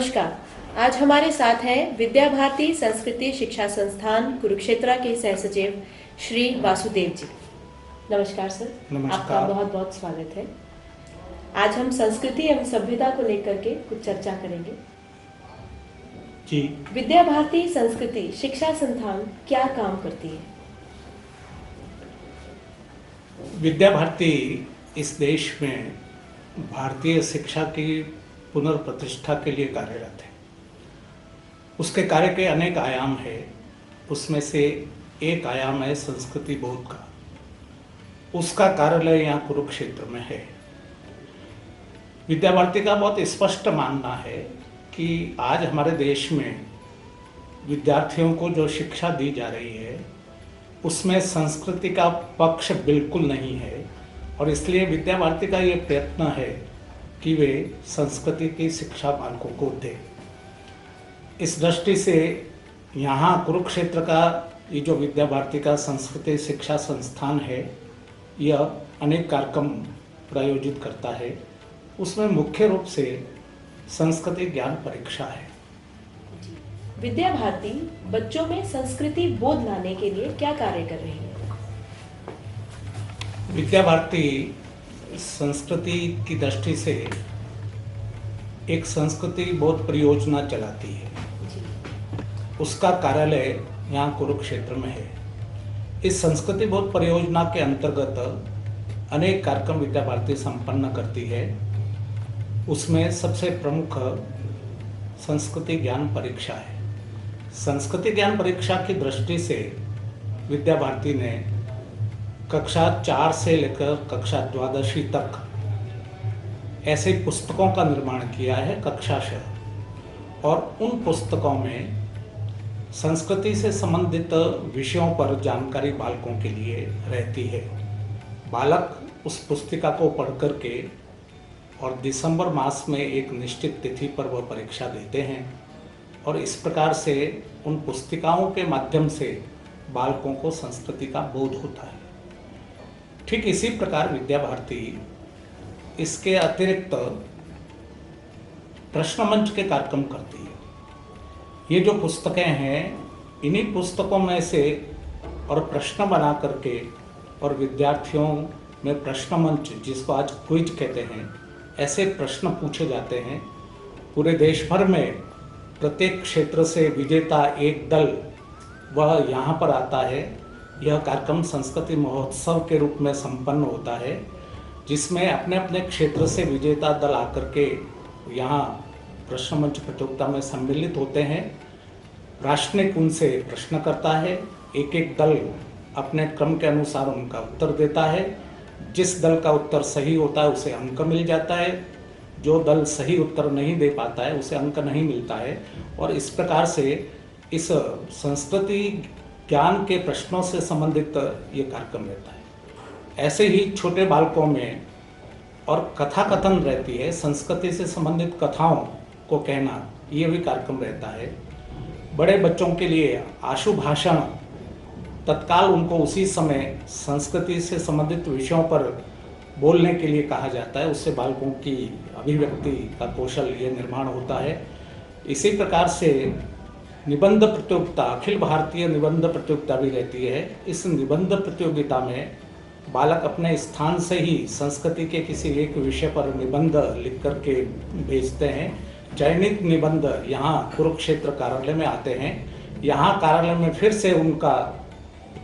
नमस्कार। आज हमारे साथ हैं विद्या भारती संस्कृति शिक्षा संस्थान कुरुक्षेत्र के सहसचिव श्री वासुदेव जी। नमस्कार सर। नमस्कार। आपका बहुत बहुत स्वागत है। आज हम संस्कृति एवं सभ्यता को लेकर के कुछ चर्चा करेंगे जी। विद्या भारती संस्कृति शिक्षा संस्थान क्या काम करती है? विद्या भारती इस देश में भारतीय शिक्षा की पुनर्प्रतिष्ठा के लिए कार्यरत है। उसके कार्य के अनेक आयाम है। उसमें से एक आयाम है संस्कृति बोध का। उसका कार्यालय यहाँ कुरुक्षेत्र में है। विद्या भारती का बहुत स्पष्ट मानना है कि आज हमारे देश में विद्यार्थियों को जो शिक्षा दी जा रही है उसमें संस्कृति का पक्ष बिल्कुल नहीं है, और इसलिए विद्या भारती का ये प्रयत्न है कि वे संस्कृति की शिक्षा बालकों को दें। इस दृष्टि से यहाँ कुरुक्षेत्र का ये जो विद्या भारती का संस्कृति शिक्षा संस्थान है, यह अनेक कार्यक्रम प्रायोजित करता है। उसमें मुख्य रूप से संस्कृति ज्ञान परीक्षा है। विद्या भारती बच्चों में संस्कृति बोध लाने के लिए क्या कार्य कर रही है? विद्या भारती संस्कृति की दृष्टि से एक संस्कृति बोध परियोजना चलाती है। उसका कार्यालय यहाँ कुरुक्षेत्र में है। इस संस्कृति बोध परियोजना के अंतर्गत अनेक कार्यक्रम विद्या भारती संपन्न करती है। उसमें सबसे प्रमुख संस्कृति ज्ञान परीक्षा है। संस्कृति ज्ञान परीक्षा की दृष्टि से विद्या भारती ने कक्षा 4 से लेकर कक्षा 12वीं तक ऐसे पुस्तकों का निर्माण किया है कक्षाशः, और उन पुस्तकों में संस्कृति से संबंधित विषयों पर जानकारी बालकों के लिए रहती है। बालक उस पुस्तिका को पढ़ करके और दिसंबर मास में एक निश्चित तिथि पर वह परीक्षा देते हैं, और इस प्रकार से उन पुस्तिकाओं के माध्यम से बालकों को संस्कृति का बोध होता है। ठीक इसी प्रकार विद्या भारती इसके अतिरिक्त प्रश्न मंच के कार्यक्रम करती है। ये जो पुस्तकें हैं, इन्हीं पुस्तकों में से और प्रश्न बना करके और विद्यार्थियों में प्रश्न मंच, जिसको आज क्विज कहते हैं, ऐसे प्रश्न पूछे जाते हैं। पूरे देश भर में प्रत्येक क्षेत्र से विजेता एक दल वह यहाँ पर आता है। यह कार्यक्रम संस्कृति महोत्सव के रूप में संपन्न होता है, जिसमें अपने अपने क्षेत्र से विजेता दल आकर के यहाँ प्रश्न मंच प्रतियोगिता में सम्मिलित होते हैं। प्राश्निक उनसे प्रश्न करता है। एक एक दल अपने क्रम के अनुसार उनका उत्तर देता है। जिस दल का उत्तर सही होता है उसे अंक मिल जाता है। जो दल सही उत्तर नहीं दे पाता है उसे अंक नहीं मिलता है। और इस प्रकार से इस संस्कृति ज्ञान के प्रश्नों से संबंधित ये कार्यक्रम रहता है। ऐसे ही छोटे बालकों में और कथा कथन रहती है। संस्कृति से संबंधित कथाओं को कहना, ये भी कार्यक्रम रहता है। बड़े बच्चों के लिए आशु भाषण, तत्काल उनको उसी समय संस्कृति से संबंधित विषयों पर बोलने के लिए कहा जाता है। उससे बालकों की अभिव्यक्ति का कौशल ये निर्माण होता है। इसी प्रकार से निबंध प्रतियोगिता, अखिल भारतीय निबंध प्रतियोगिता भी रहती है। इस निबंध प्रतियोगिता में बालक अपने स्थान से ही संस्कृति के किसी एक विषय पर निबंध लिख करके भेजते हैं। चयनित निबंध यहाँ कुरुक्षेत्र कार्यालय में आते हैं। यहाँ कार्यालय में फिर से उनका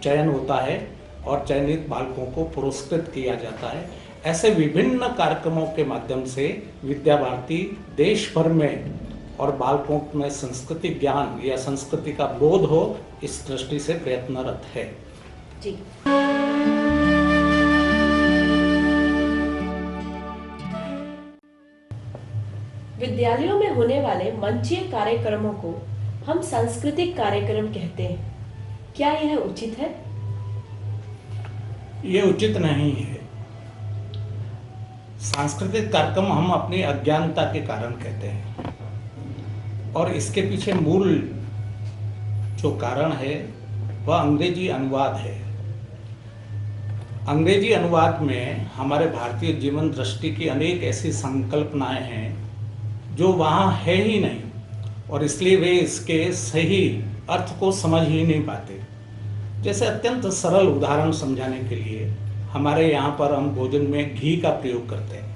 चयन होता है और चयनित बालकों को पुरस्कृत किया जाता है। ऐसे विभिन्न कार्यक्रमों के माध्यम से विद्या भारती देश भर में और बालकों में संस्कृति ज्ञान या संस्कृति का बोध हो, इस दृष्टि से प्रयत्नरत है। जी। विद्यालयों में होने वाले मंचीय कार्यक्रमों को हम सांस्कृतिक कार्यक्रम कहते हैं। क्या यह उचित है? ये उचित नहीं है। सांस्कृतिक कार्यक्रम हम अपनी अज्ञानता के कारण कहते हैं, और इसके पीछे मूल जो कारण है वह अंग्रेजी अनुवाद है। अंग्रेजी अनुवाद में हमारे भारतीय जीवन दृष्टि की अनेक ऐसी संकल्पनाएं हैं जो वहाँ है ही नहीं। और इसलिए वे इसके सही अर्थ को समझ ही नहीं पाते। जैसे अत्यंत सरल उदाहरण समझाने के लिए, हमारे यहाँ पर हम भोजन में घी का प्रयोग करते हैं।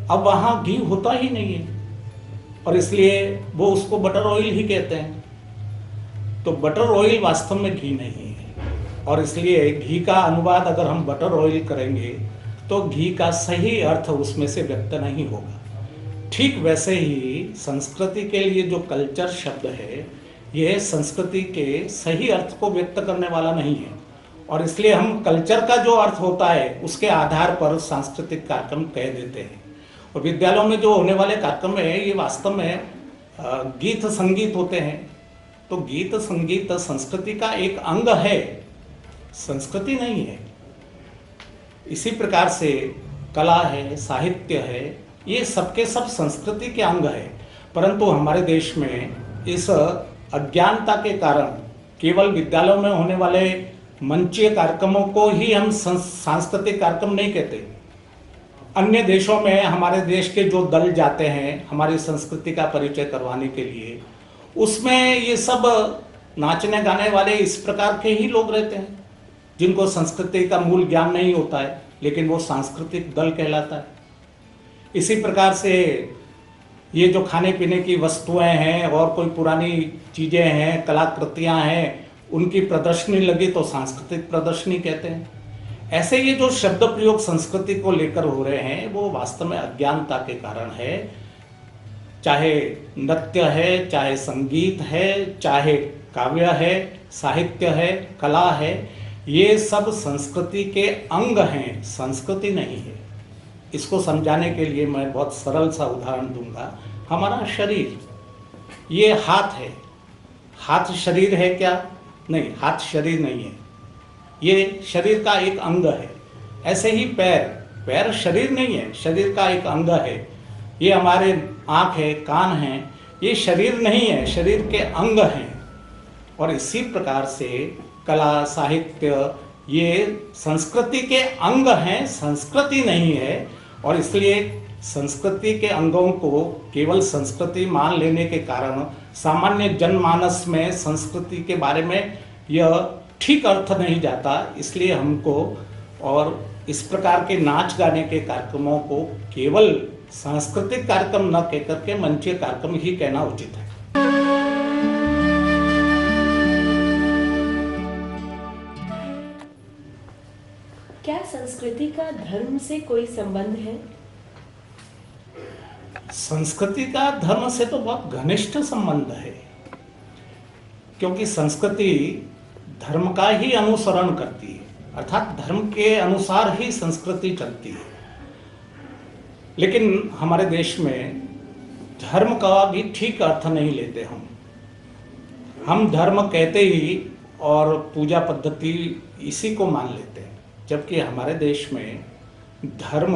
अब वहाँ घी होता ही नहीं है और इसलिए वो उसको बटर ऑयल ही कहते हैं। तो बटर ऑयल वास्तव में घी नहीं है और इसलिए घी का अनुवाद अगर हम बटर ऑयल करेंगे तो घी का सही अर्थ उसमें से व्यक्त नहीं होगा। ठीक वैसे ही संस्कृति के लिए जो कल्चर शब्द है, यह संस्कृति के सही अर्थ को व्यक्त करने वाला नहीं है और इसलिए हम कल्चर का जो अर्थ होता है उसके आधार पर सांस्कृतिक कार्यक्रम कह देते हैं। और विद्यालयों में जो होने वाले कार्यक्रम है, ये वास्तव में गीत संगीत होते हैं। तो गीत संगीत संस्कृति का एक अंग है, संस्कृति नहीं है। इसी प्रकार से कला है, साहित्य है, ये सबके सब संस्कृति के अंग है। परंतु हमारे देश में इस अज्ञानता के कारण केवल विद्यालयों में होने वाले मंचीय कार्यक्रमों को ही हम सांस्कृतिक कार्यक्रम नहीं कहते। अन्य देशों में हमारे देश के जो दल जाते हैं हमारी संस्कृति का परिचय करवाने के लिए, उसमें ये सब नाचने गाने वाले इस प्रकार के ही लोग रहते हैं जिनको संस्कृति का मूल ज्ञान नहीं होता है, लेकिन वो सांस्कृतिक दल कहलाता है। इसी प्रकार से ये जो खाने पीने की वस्तुएं हैं और कोई पुरानी चीज़ें हैं, कलाकृतियां हैं, उनकी प्रदर्शनी लगी तो सांस्कृतिक प्रदर्शनी कहते हैं। ऐसे ये जो शब्द प्रयोग संस्कृति को लेकर हो रहे हैं वो वास्तव में अज्ञानता के कारण है। चाहे नृत्य है, चाहे संगीत है, चाहे काव्य है, साहित्य है, कला है, ये सब संस्कृति के अंग हैं, संस्कृति नहीं है। इसको समझाने के लिए मैं बहुत सरल सा उदाहरण दूंगा। हमारा शरीर, ये हाथ है। हाथ शरीर है क्या? नहीं, हाथ शरीर नहीं है, ये शरीर का एक अंग है। ऐसे ही पैर, पैर शरीर नहीं है, शरीर का एक अंग है। ये हमारे आँख है, कान है, ये शरीर नहीं है, शरीर के अंग हैं। और इसी प्रकार से कला, साहित्य, ये संस्कृति के अंग हैं, संस्कृति नहीं है। और इसलिए संस्कृति के अंगों को केवल संस्कृति मान लेने के कारण सामान्य जनमानस में संस्कृति के बारे में यह ठीक अर्थ नहीं जाता। इसलिए हमको और इस प्रकार के नाच गाने के कार्यक्रमों को केवल सांस्कृतिक कार्यक्रम न कहकर के मंचीय कार्यक्रम ही कहना उचित है। क्या संस्कृति का धर्म से कोई संबंध है? संस्कृति का धर्म से तो बहुत घनिष्ठ संबंध है, क्योंकि संस्कृति धर्म का ही अनुसरण करती है, अर्थात धर्म के अनुसार ही संस्कृति चलती है। लेकिन हमारे देश में धर्म का भी ठीक अर्थ नहीं लेते हम धर्म कहते ही और पूजा पद्धति इसी को मान लेते हैं, जबकि हमारे देश में धर्म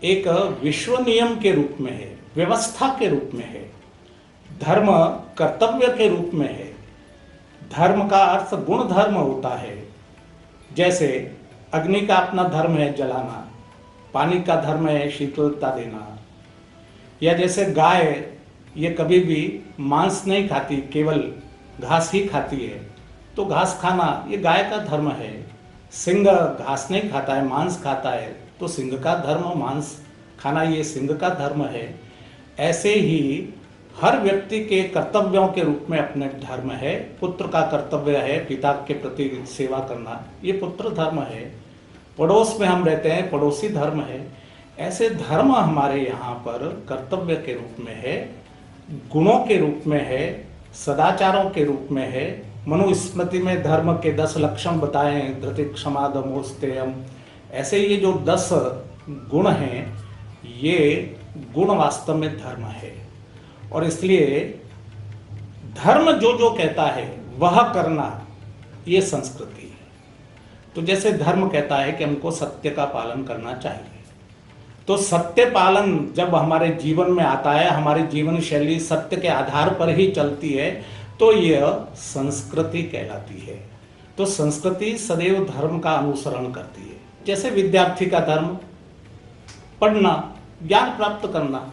एक विश्व नियम के रूप में है, व्यवस्था के रूप में है, धर्म कर्तव्य के रूप में है। धर्म का अर्थ गुण धर्म होता है। जैसे अग्नि का अपना धर्म है जलाना, पानी का धर्म है शीतलता देना, या जैसे गाय ये कभी भी मांस नहीं खाती, केवल घास ही खाती है, तो घास खाना ये गाय का धर्म है। सिंह घास नहीं खाता है, मांस खाता है, तो सिंह का धर्म मांस खाना ये सिंह का धर्म है। ऐसे ही हर व्यक्ति के कर्तव्यों के रूप में अपने धर्म है। पुत्र का कर्तव्य है पिता के प्रति सेवा करना, ये पुत्र धर्म है। पड़ोस में हम रहते हैं, पड़ोसी धर्म है। ऐसे धर्म हमारे यहाँ पर कर्तव्य के रूप में है, गुणों के रूप में है, सदाचारों के रूप में है। मनुस्मृति में धर्म के 10 लक्षण बताए हैं, धृति, क्षमा, दमो, स्तेयम। ऐसे ये जो 10 गुण हैं, ये गुण वास्तव में धर्म है। और इसलिए धर्म जो जो कहता है वह करना, ये संस्कृति है। तो जैसे धर्म कहता है कि हमको सत्य का पालन करना चाहिए, तो सत्य पालन जब हमारे जीवन में आता है, हमारी जीवन शैली सत्य के आधार पर ही चलती है, तो यह संस्कृति कहलाती है। तो संस्कृति सदैव धर्म का अनुसरण करती है। जैसे विद्यार्थी का धर्म पढ़ना, ज्ञान प्राप्त करना।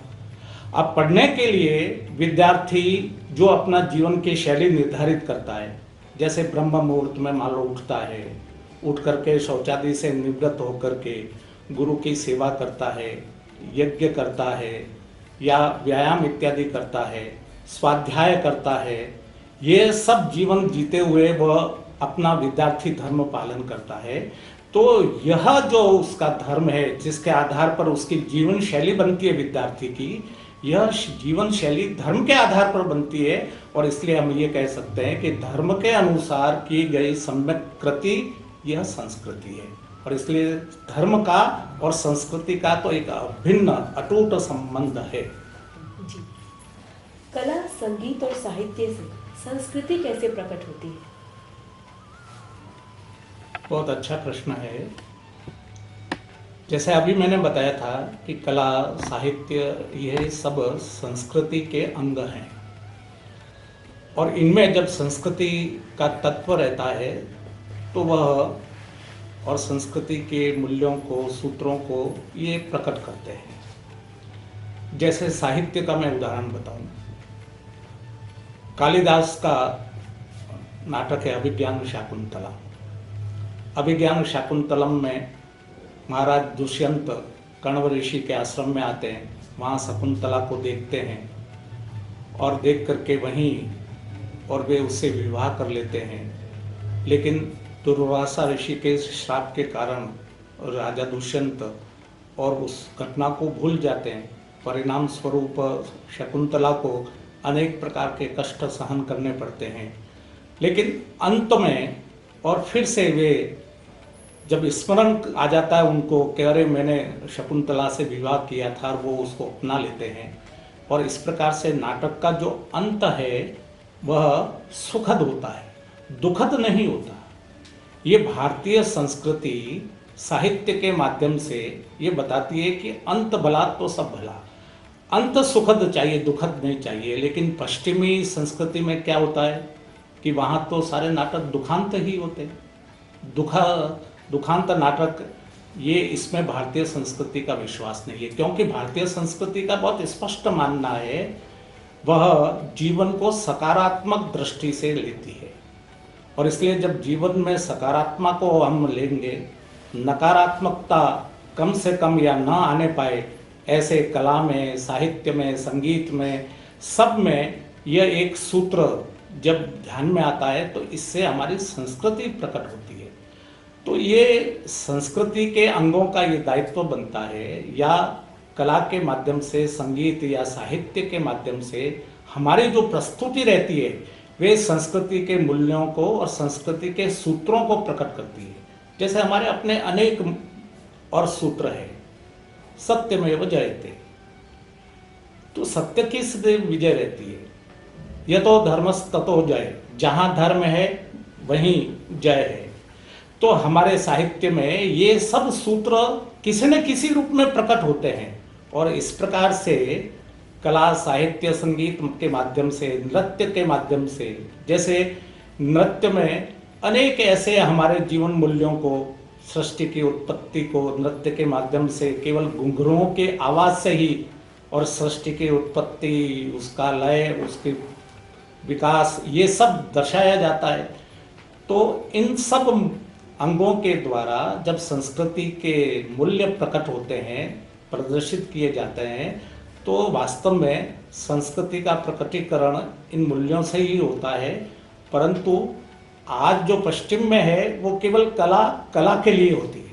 अब पढ़ने के लिए विद्यार्थी जो अपना जीवन की शैली निर्धारित करता है, जैसे ब्रह्म मुहूर्त में मान लो उठता है, उठ करके शौचादि से निवृत्त होकर के गुरु की सेवा करता है, यज्ञ करता है या व्यायाम इत्यादि करता है, स्वाध्याय करता है, ये सब जीवन जीते हुए वह अपना विद्यार्थी धर्म पालन करता है। तो यह जो उसका धर्म है, जिसके आधार पर उसकी जीवन शैली बनती है विद्यार्थी की, यह जीवन शैली धर्म के आधार पर बनती है। और इसलिए हम ये कह सकते हैं कि धर्म के अनुसार की गई सम्यक कृति यह संस्कृति है। और इसलिए धर्म का और संस्कृति का तो एक अभिन्न अटूट संबंध है। जी। कला, संगीत और साहित्य से संस्कृति कैसे प्रकट होती है? बहुत अच्छा प्रश्न है। जैसे अभी मैंने बताया था कि कला, साहित्य यह सब संस्कृति के अंग हैं, और इनमें जब संस्कृति का तत्व रहता है तो वह और संस्कृति के मूल्यों को, सूत्रों को ये प्रकट करते हैं। जैसे साहित्य का मैं उदाहरण बताऊं, कालिदास का नाटक है अभिज्ञान शाकुंतला। अभिज्ञान शाकुंतलम में महाराज दुष्यंत कण्व ऋषि के आश्रम में आते हैं, वहाँ शकुंतला को देखते हैं और देख करके वहीं और वे उससे विवाह कर लेते हैं। लेकिन दुर्वासा ऋषि के श्राप के कारण राजा दुष्यंत और उस घटना को भूल जाते हैं। परिणाम स्वरूप शकुंतला को अनेक प्रकार के कष्ट सहन करने पड़ते हैं। लेकिन अंत में और फिर से वे जब स्मरण आ जाता है उनको कि अरे मैंने शकुंतला से विवाह किया था, और वो उसको अपना लेते हैं। और इस प्रकार से नाटक का जो अंत है वह सुखद होता है, दुखद नहीं होता। ये भारतीय संस्कृति साहित्य के माध्यम से ये बताती है कि अंत भला तो सब भला, अंत सुखद चाहिए, दुखद नहीं चाहिए। लेकिन पश्चिमी संस्कृति में क्या होता है कि वहाँ तो सारे नाटक दुखांत ही होते हैं। दुखांत नाटक, ये इसमें भारतीय संस्कृति का विश्वास नहीं है, क्योंकि भारतीय संस्कृति का बहुत स्पष्ट मानना है, वह जीवन को सकारात्मक दृष्टि से लेती है। और इसलिए जब जीवन में सकारात्मक को हम लेंगे, नकारात्मकता कम से कम या ना आने पाए, ऐसे कला में, साहित्य में, संगीत में, सब में यह एक सूत्र जब ध्यान में आता है तो इससे हमारी संस्कृति प्रकट होती है। तो ये संस्कृति के अंगों का ये दायित्व बनता है, या कला के माध्यम से, संगीत या साहित्य के माध्यम से हमारी जो प्रस्तुति रहती है वे संस्कृति के मूल्यों को और संस्कृति के सूत्रों को प्रकट करती है। जैसे हमारे अपने अनेक और सूत्र है, सत्यमेव जयते, तो सत्य की विजय रहती है। यतो धर्मस्ततो जय, जहाँ धर्म है वहीं जय है। तो हमारे साहित्य में ये सब सूत्र किसी न किसी रूप में प्रकट होते हैं। और इस प्रकार से कला, साहित्य, संगीत के माध्यम से, नृत्य के माध्यम से, जैसे नृत्य में अनेक ऐसे हमारे जीवन मूल्यों को, सृष्टि की उत्पत्ति को नृत्य के माध्यम से केवल घुंघरुओं के आवाज से ही, और सृष्टि की उत्पत्ति, उसका लय, उसके विकास, ये सब दर्शाया जाता है। तो इन सब अंगों के द्वारा जब संस्कृति के मूल्य प्रकट होते हैं, प्रदर्शित किए जाते हैं, तो वास्तव में संस्कृति का प्रकटीकरण इन मूल्यों से ही होता है। परंतु आज जो पश्चिम में है वो केवल कला कला के लिए होती है।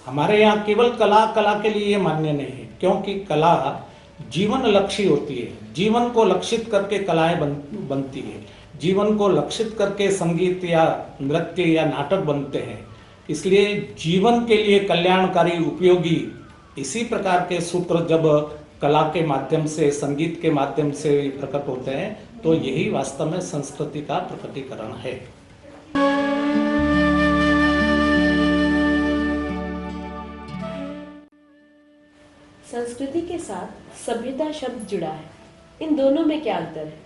हमारे यहाँ केवल कला कला के लिए मान्य नहीं है, क्योंकि कला जीवन लक्ष्य होती है। जीवन को लक्षित करके कलाएं बनती है, जीवन को लक्षित करके संगीत या नृत्य या नाटक बनते हैं। इसलिए जीवन के लिए कल्याणकारी, उपयोगी इसी प्रकार के सूत्र जब कला के माध्यम से, संगीत के माध्यम से प्रकट होते हैं, तो यही वास्तव में संस्कृति का प्रकटीकरण है। संस्कृति के साथ सभ्यता शब्द जुड़ा है, इन दोनों में क्या अंतर है?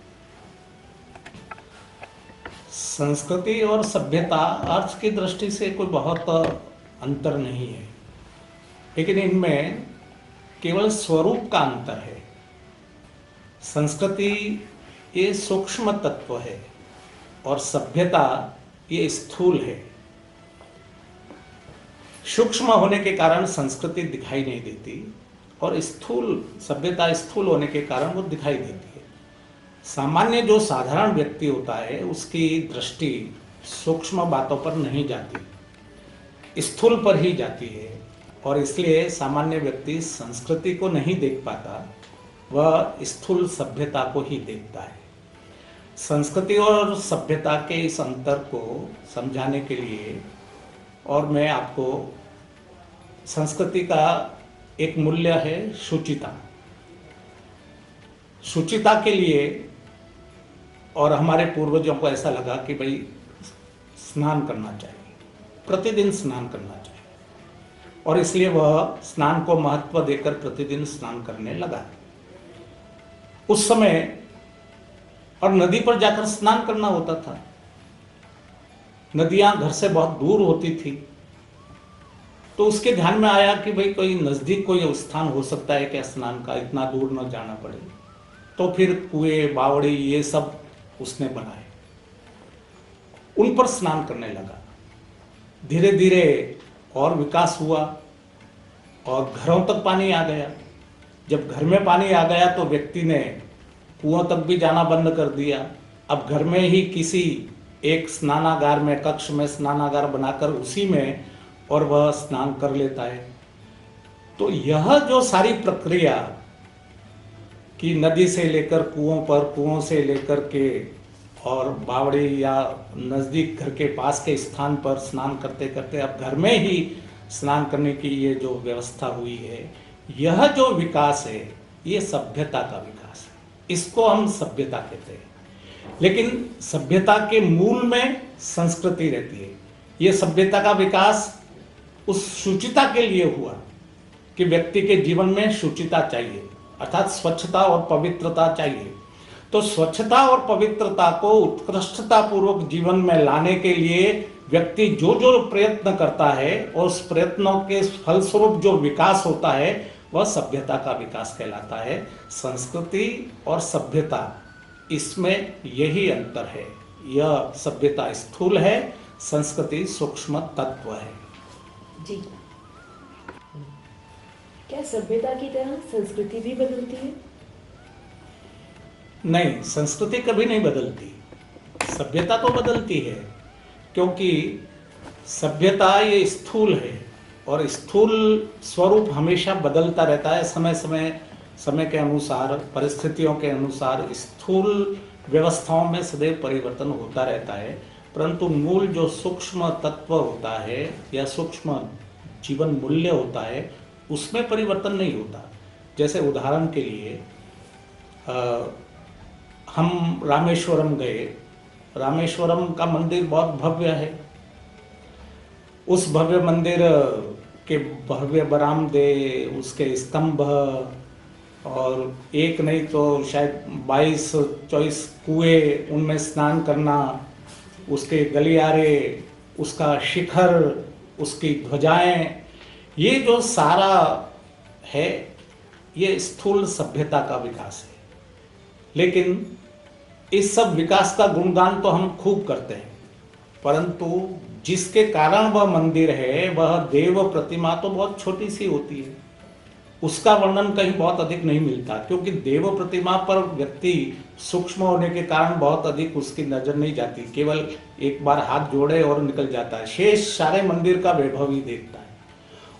संस्कृति और सभ्यता अर्थ की दृष्टि से कोई बहुत अंतर नहीं है, लेकिन इनमें केवल स्वरूप का अंतर है। संस्कृति ये सूक्ष्म तत्व है और सभ्यता ये स्थूल है। सूक्ष्म होने के कारण संस्कृति दिखाई नहीं देती और स्थूल सभ्यता स्थूल होने के कारण वो दिखाई देती है। सामान्य जो साधारण व्यक्ति होता है उसकी दृष्टि सूक्ष्म बातों पर नहीं जाती, स्थूल पर ही जाती है और इसलिए सामान्य व्यक्ति संस्कृति को नहीं देख पाता, वह स्थूल सभ्यता को ही देखता है। संस्कृति और सभ्यता के इस अंतर को समझाने के लिए और मैं आपको संस्कृति का एक मूल्य है शुचिता। शुचिता के लिए और हमारे पूर्वजों को ऐसा लगा कि भाई स्नान करना चाहिए, प्रतिदिन स्नान करना चाहिए और इसलिए वह स्नान को महत्व देकर प्रतिदिन स्नान करने लगा। उस समय और नदी पर जाकर स्नान करना होता था। नदियां घर से बहुत दूर होती थी, तो उसके ध्यान में आया कि भाई कोई नजदीक कोई स्थान हो सकता है क्या स्नान का, इतना दूर न जाना पड़े। तो फिर कुएं बावड़ी ये सब उसने बनाए, उन पर स्नान करने लगा। धीरे धीरे और विकास हुआ और घरों तक पानी आ गया। जब घर में पानी आ गया तो व्यक्ति ने कुओं तक भी जाना बंद कर दिया। अब घर में ही किसी एक स्नानागार में, कक्ष में स्नानागार बनाकर उसी में और वह स्नान कर लेता है। तो यह जो सारी प्रक्रिया कि नदी से लेकर कुओं पर, कुओं से लेकर के और बावड़ी या नज़दीक घर के पास के स्थान पर स्नान करते करते अब घर में ही स्नान करने की ये जो व्यवस्था हुई है, यह जो विकास है ये सभ्यता का विकास है। इसको हम सभ्यता कहते हैं। लेकिन सभ्यता के मूल में संस्कृति रहती है। ये सभ्यता का विकास उस शुचिता के लिए हुआ कि व्यक्ति के जीवन में शुचिता चाहिए, अर्थात स्वच्छता और पवित्रता चाहिए। तो स्वच्छता और पवित्रता को उत्कृष्टता पूर्वक जीवन में लाने के लिए व्यक्ति जो जो प्रयत्न करता है और उस प्रयत्नों के फलस्वरूप जो विकास होता है वह सभ्यता का विकास कहलाता है। संस्कृति और सभ्यता, इसमें यही अंतर है। यह सभ्यता स्थूल है, संस्कृति सूक्ष्म तत्व है। जी, क्या सभ्यता की तरह संस्कृति भी बदलती है? नहीं, संस्कृति कभी नहीं बदलती, सभ्यता तो बदलती है, क्योंकि सभ्यता ये स्थूल है और स्थूल स्वरूप हमेशा बदलता रहता है। समय के अनुसार, परिस्थितियों के अनुसार स्थूल व्यवस्थाओं में सदैव परिवर्तन होता रहता है, परंतु मूल जो सूक्ष्म तत्व होता है या सूक्ष्म जीवन मूल्य होता है उसमें परिवर्तन नहीं होता। जैसे उदाहरण के लिए हम रामेश्वरम गए। रामेश्वरम का मंदिर बहुत भव्य है। उस भव्य मंदिर के भव्य बरामदे, उसके स्तंभ और एक नहीं तो शायद 22-24 कुएं, उनमें स्नान करना, उसके गलियारे, उसका शिखर, उसकी ध्वजाएं, ये जो सारा है ये स्थूल सभ्यता का विकास है। लेकिन इस सब विकास का गुणगान तो हम खूब करते हैं, परंतु जिसके कारण वह मंदिर है वह देव प्रतिमा तो बहुत छोटी सी होती है। उसका वर्णन कहीं बहुत अधिक नहीं मिलता, क्योंकि देव प्रतिमा पर व्यक्ति सूक्ष्म होने के कारण बहुत अधिक उसकी नजर नहीं जाती। केवल एक बार हाथ जोड़े और निकल जाता है, शेष सारे मंदिर का वैभव ही देखता है।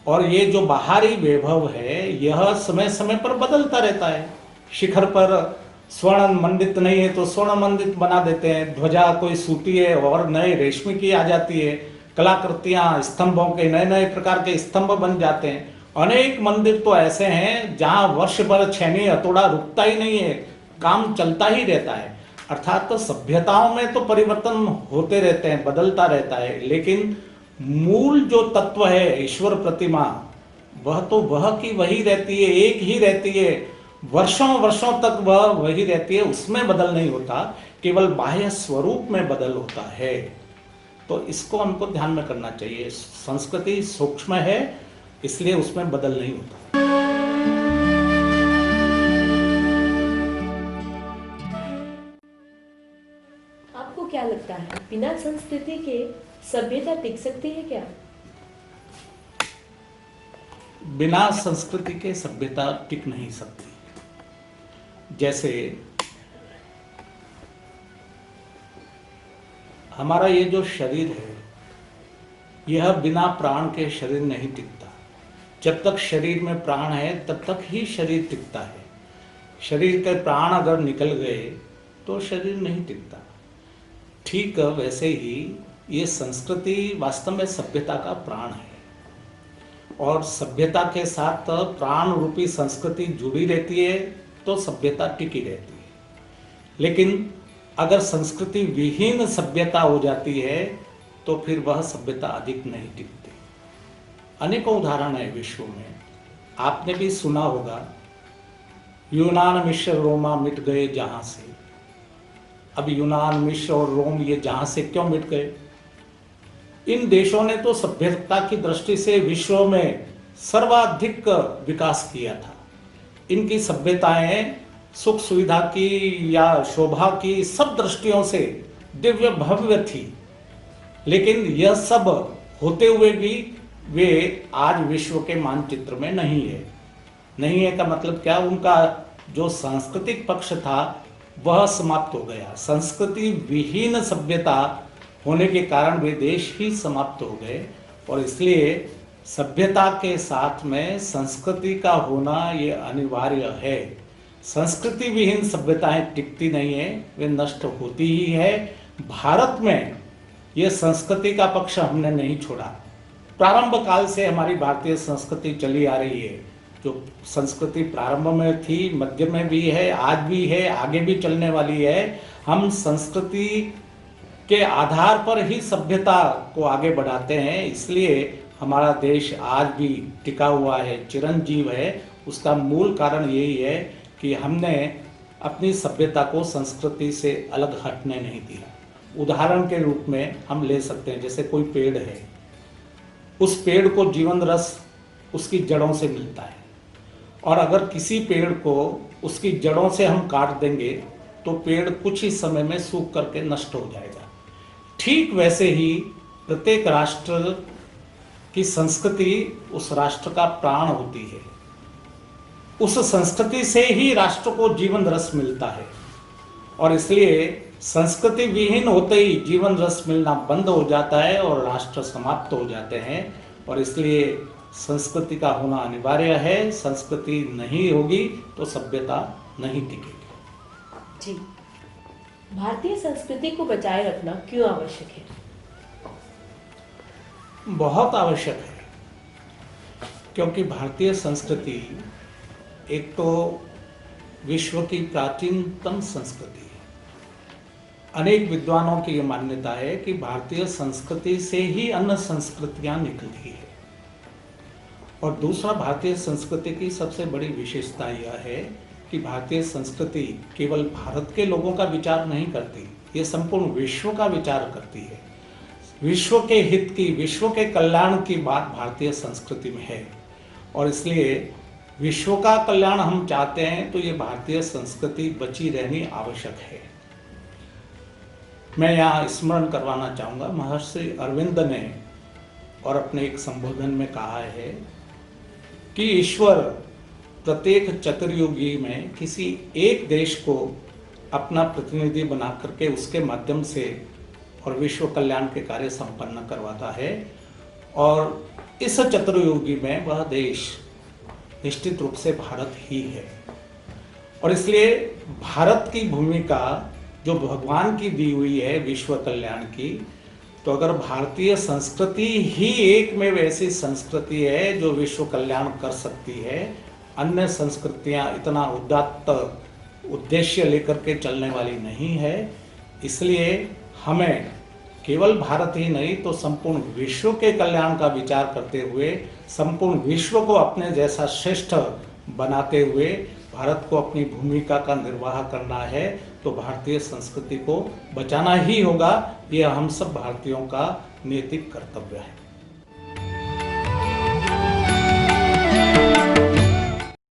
और ये जो बाहरी वैभव है यह समय समय पर बदलता रहता है। शिखर पर स्वर्ण मंडित नहीं है तो स्वर्ण मंडित बना देते हैं, ध्वजा कोई सूती है और नए रेशमी की आ जाती है, कलाकृतियां, स्तंभों के नए नए प्रकार के स्तंभ बन जाते हैं। अनेक मंदिर तो ऐसे हैं जहां वर्ष भर छेनी हथौड़ा रुकता ही नहीं है, काम चलता ही रहता है। अर्थात तो सभ्यताओं में तो परिवर्तन होते रहते हैं, बदलता रहता है, लेकिन मूल जो तत्व है ईश्वर प्रतिमा, वह तो वह की वही रहती है, एक ही रहती है, वर्षों वर्षों तक वह वही रहती है, उसमें बदल नहीं होता, केवल बाह्य स्वरूप में बदल होता है। तो इसको हमको ध्यान में करना चाहिए। संस्कृति सूक्ष्म है, इसलिए उसमें बदल नहीं होता। आपको क्या लगता है, बिना संस्कृति के सभ्यता टिक सकती है क्या? बिना संस्कृति के सभ्यता टिक नहीं सकती। जैसे हमारा ये जो शरीर है, यह बिना प्राण के शरीर नहीं टिकता। जब तक शरीर में प्राण है तब तक ही शरीर टिकता है। शरीर के प्राण अगर निकल गए तो शरीर नहीं टिकता। ठीक वैसे ही ये संस्कृति वास्तव में सभ्यता का प्राण है, और सभ्यता के साथ प्राण रूपी संस्कृति जुड़ी रहती है तो सभ्यता टिकी रहती है। लेकिन अगर संस्कृति विहीन सभ्यता हो जाती है तो फिर वह सभ्यता अधिक नहीं टिकती। अनेकों उदाहरण है विश्व में। आपने भी सुना होगा, यूनान मिस्र रोमा मिट गए जहां से। अब यूनान मिस्र और रोम ये जहां से क्यों मिट गए? इन देशों ने तो सभ्यता की दृष्टि से विश्व में सर्वाधिक विकास किया था। इनकी सभ्यताएं सुख सुविधा की या शोभा की सब दृष्टियों से दिव्य भव्य थी। लेकिन यह सब होते हुए भी वे आज विश्व के मानचित्र में नहीं है। नहीं है का मतलब क्या? उनका जो सांस्कृतिक पक्ष था वह समाप्त हो गया। संस्कृति विहीन सभ्यता होने के कारण वे देश ही समाप्त हो गए, और इसलिए सभ्यता के साथ में संस्कृति का होना ये अनिवार्य है। संस्कृति विहीन सभ्यताएं टिकती नहीं है, वे नष्ट होती ही है। भारत में ये संस्कृति का पक्ष हमने नहीं छोड़ा। प्रारंभ काल से हमारी भारतीय संस्कृति चली आ रही है। जो संस्कृति प्रारंभ में थी, मध्य में भी है, आज भी है, आगे भी चलने वाली है। हम संस्कृति के आधार पर ही सभ्यता को आगे बढ़ाते हैं, इसलिए हमारा देश आज भी टिका हुआ है, चिरंजीव है। उसका मूल कारण यही है कि हमने अपनी सभ्यता को संस्कृति से अलग हटने नहीं दिया। उदाहरण के रूप में हम ले सकते हैं, जैसे कोई पेड़ है, उस पेड़ को जीवन रस उसकी जड़ों से मिलता है, और अगर किसी पेड़ को उसकी जड़ों से हम काट देंगे तो पेड़ कुछ ही समय में सूख करके नष्ट हो जाएगा। ठीक वैसे ही प्रत्येक राष्ट्र की संस्कृति उस राष्ट्र का प्राण होती है। उस संस्कृति से ही राष्ट्र को जीवन रस मिलता है, और इसलिए संस्कृति विहीन होते ही जीवन रस मिलना बंद हो जाता है और राष्ट्र समाप्त हो जाते हैं। और इसलिए संस्कृति का होना अनिवार्य है। संस्कृति नहीं होगी तो सभ्यता नहीं टिकेगी। जी, भारतीय संस्कृति को बचाए रखना क्यों आवश्यक है? बहुत आवश्यक है, क्योंकि भारतीय संस्कृति एक तो विश्व की प्राचीनतम संस्कृति है। अनेक विद्वानों की यह मान्यता है कि भारतीय संस्कृति से ही अन्य संस्कृतियां निकली है। और दूसरा, भारतीय संस्कृति की सबसे बड़ी विशेषता यह है कि भारतीय संस्कृति केवल भारत के लोगों का विचार नहीं करती, ये संपूर्ण विश्व का विचार करती है। विश्व के हित की, विश्व के कल्याण की बात भारतीय संस्कृति में है, और इसलिए विश्व का कल्याण हम चाहते हैं तो ये भारतीय संस्कृति बची रहनी आवश्यक है। मैं यहाँ स्मरण करवाना चाहूँगा, महर्षि अरविंद ने और अपने एक संबोधन में कहा है कि ईश्वर प्रत्येक चतुर्युगी में किसी एक देश को अपना प्रतिनिधि बना करके उसके माध्यम से और विश्व कल्याण के कार्य संपन्न करवाता है, और इस चतुर्युगी में वह देश निश्चित रूप से भारत ही है। और इसलिए भारत की भूमिका जो भगवान की दी हुई है विश्व कल्याण की, तो अगर भारतीय संस्कृति ही एक में वैसी संस्कृति है जो विश्व कल्याण कर सकती है, अन्य संस्कृतियां इतना उदात्त उद्देश्य लेकर के चलने वाली नहीं है। इसलिए हमें केवल भारत ही नहीं तो संपूर्ण विश्व के कल्याण का विचार करते हुए, संपूर्ण विश्व को अपने जैसा श्रेष्ठ बनाते हुए भारत को अपनी भूमिका का निर्वाह करना है। तो भारतीय संस्कृति को बचाना ही होगा, यह हम सब भारतीयों का नैतिक कर्तव्य है।